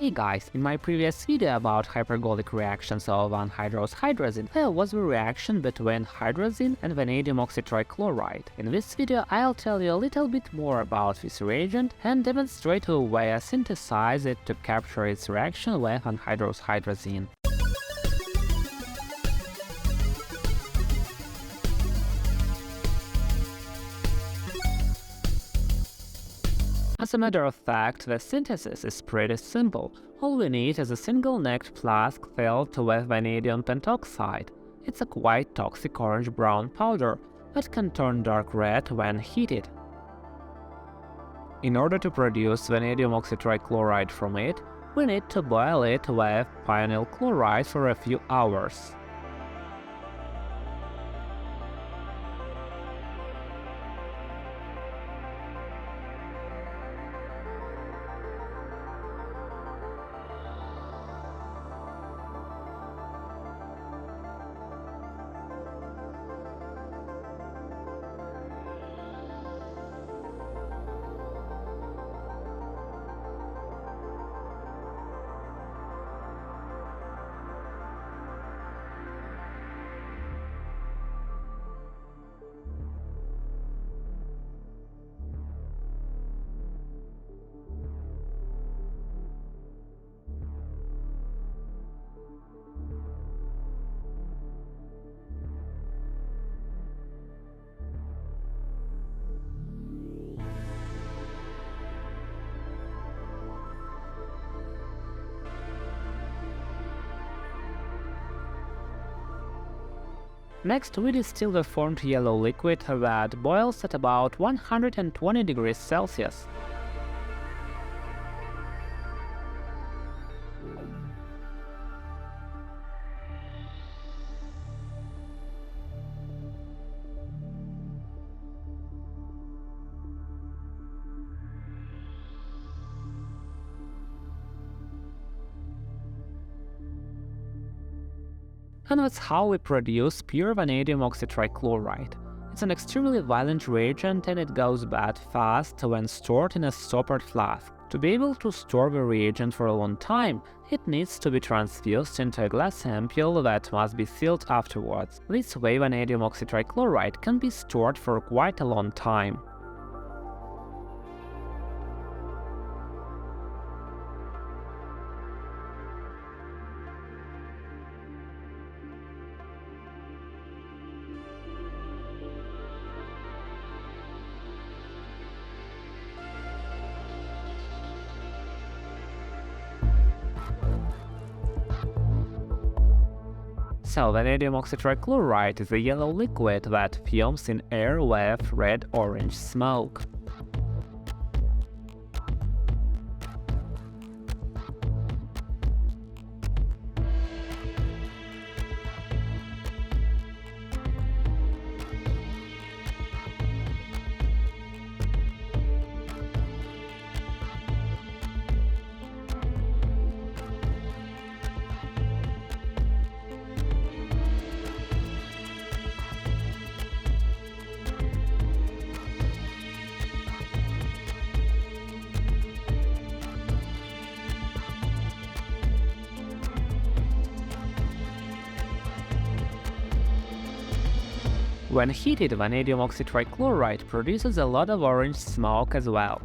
Hey guys, in my previous video about hypergolic reactions of anhydrous hydrazine, there was a reaction between hydrazine and vanadium oxytrichloride. In this video I'll tell you a little bit more about this reagent and demonstrate a way I synthesize it to capture its reaction with anhydrous hydrazine. As a matter of fact, the synthesis is pretty simple. All we need is a single-necked flask filled with vanadium pentoxide. It's a quite toxic orange-brown powder that can turn dark red when heated. In order to produce vanadium oxytrichloride from it, we need to boil it with pionyl chloride for a few hours. Next, we distill the formed yellow liquid that boils at about 120 degrees Celsius. And that's how we produce pure vanadium oxytrichloride. It's an extremely violent reagent and it goes bad fast when stored in a stoppered flask. To be able to store the reagent for a long time, it needs to be transfused into a glass ampoule that must be sealed afterwards. This way vanadium oxytrichloride can be stored for quite a long time. So, vanadium oxytrichloride is a yellow liquid that fumes in air with red-orange smoke. When heated, vanadium oxytrichloride produces a lot of orange smoke as well.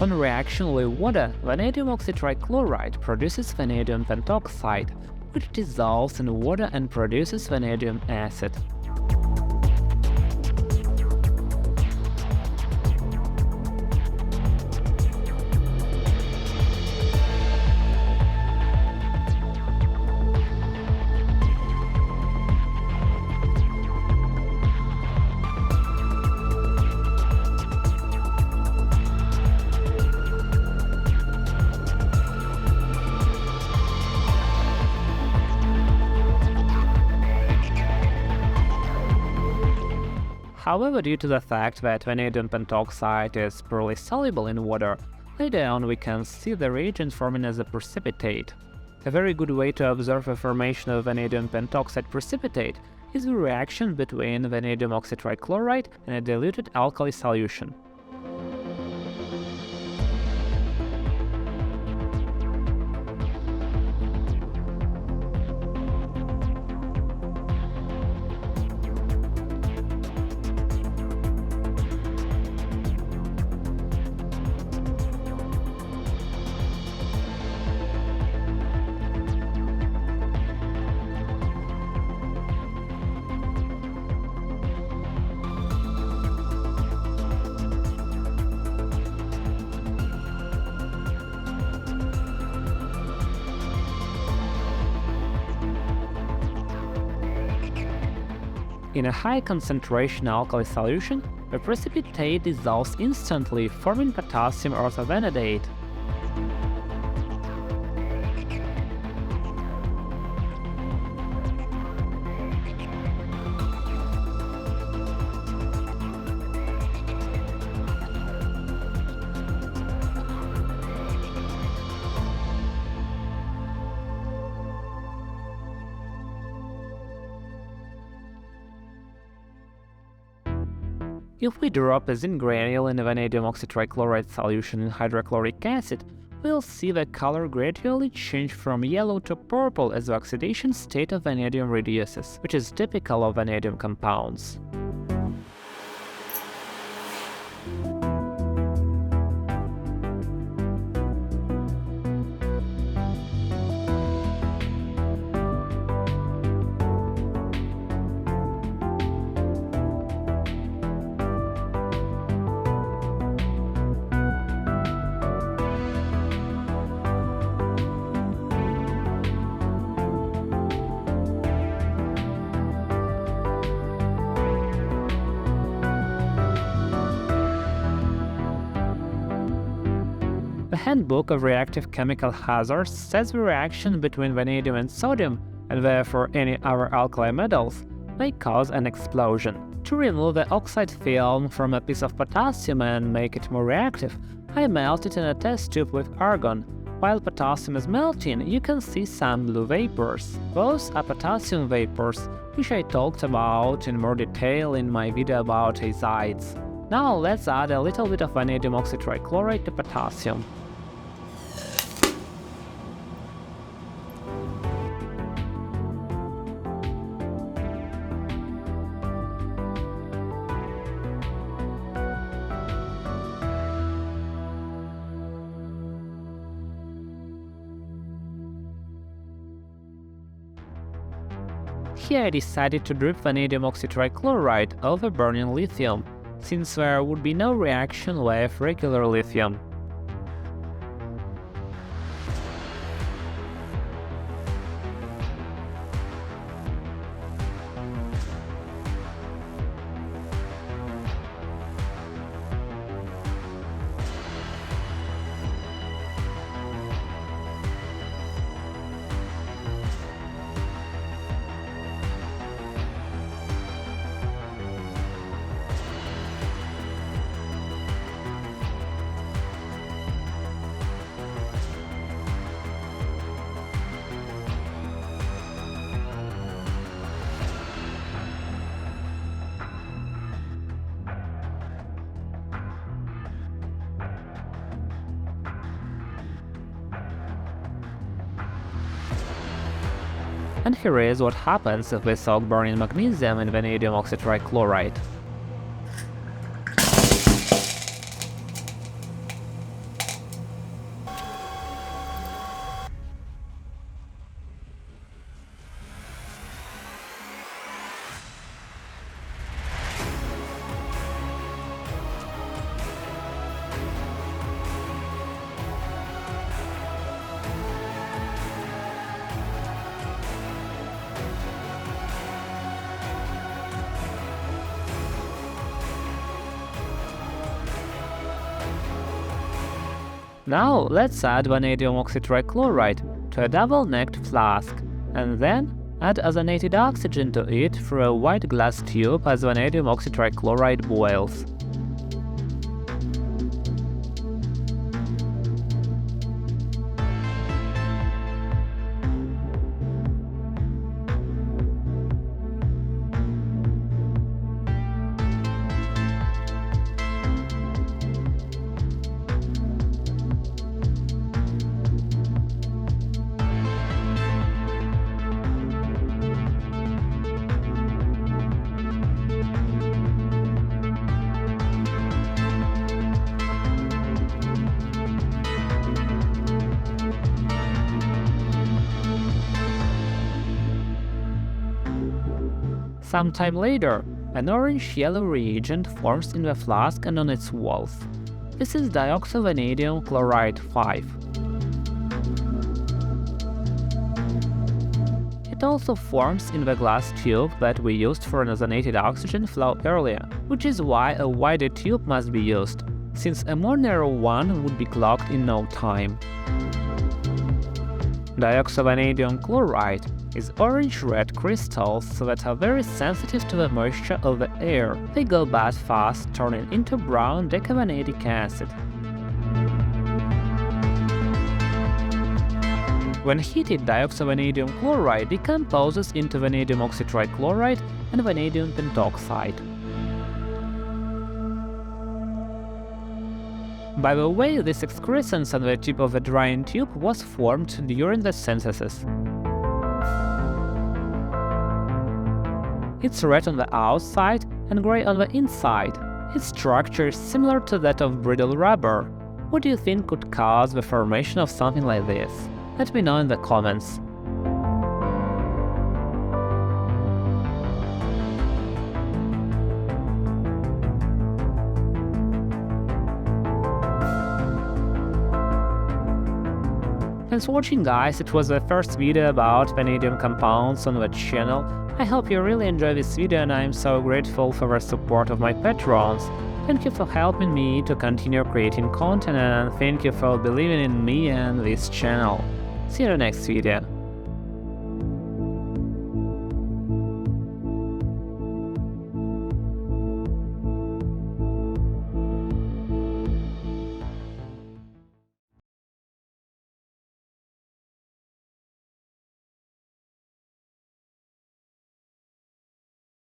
On reaction with water, vanadium oxytrichloride produces vanadium pentoxide, which dissolves in water and produces vanadium acid. However, due to the fact that vanadium pentoxide is poorly soluble in water, later on we can see the reagent forming as a precipitate. A very good way to observe the formation of vanadium pentoxide precipitate is the reaction between vanadium oxytrichloride and a diluted alkali solution. In a high concentration alkali solution, the precipitate dissolves instantly, forming potassium orthovanadate. If we drop a zinc granule in a vanadium oxytrichloride solution in hydrochloric acid, we'll see the color gradually change from yellow to purple as the oxidation state of vanadium reduces, which is typical of vanadium compounds. The Handbook of Reactive Chemical Hazards says the reaction between vanadium and sodium, and therefore any other alkali metals, may cause an explosion. To remove the oxide film from a piece of potassium and make it more reactive, I melt it in a test tube with argon. While potassium is melting, you can see some blue vapors. Those are potassium vapors, which I talked about in more detail in my video about azides. Now let's add a little bit of vanadium oxytrichloride to potassium. Here I decided to drip vanadium oxytrichloride over burning lithium, since there would be no reaction with regular lithium. And here is what happens if we soak burning magnesium in vanadium oxytrichloride. Now let's add vanadium oxytrichloride to a double-necked flask, and then Add ozonated oxygen to it through a white glass tube as vanadium oxytrichloride boils. Sometime later, an orange-yellow reagent forms in the flask and on its walls. This is Dioxovanadium chloride 5. It also forms in the glass tube that we used for an ozonated oxygen flow earlier, which is why a wider tube must be used, since a more narrow one would be clogged in no time. Dioxovanadium chloride is orange-red crystals that are very sensitive to the moisture of the air. They go bad fast, turning into brown decavanatic acid. When heated, dioxovanadium chloride decomposes into vanadium oxytrichloride and vanadium pentoxide. By the way, this excrescence on the tip of the drying tube was formed during the synthesis. It's red on the outside and gray on the inside. Its structure is similar to that of brittle rubber. What do you think could cause the formation of something like this? Let me know in the comments. Thanks for watching, guys. It was the first video about vanadium compounds on the channel. I hope you really enjoyed this video and I am so grateful for the support of my patrons. Thank you for helping me to continue creating content and thank you for believing in me and this channel. See you in the next video.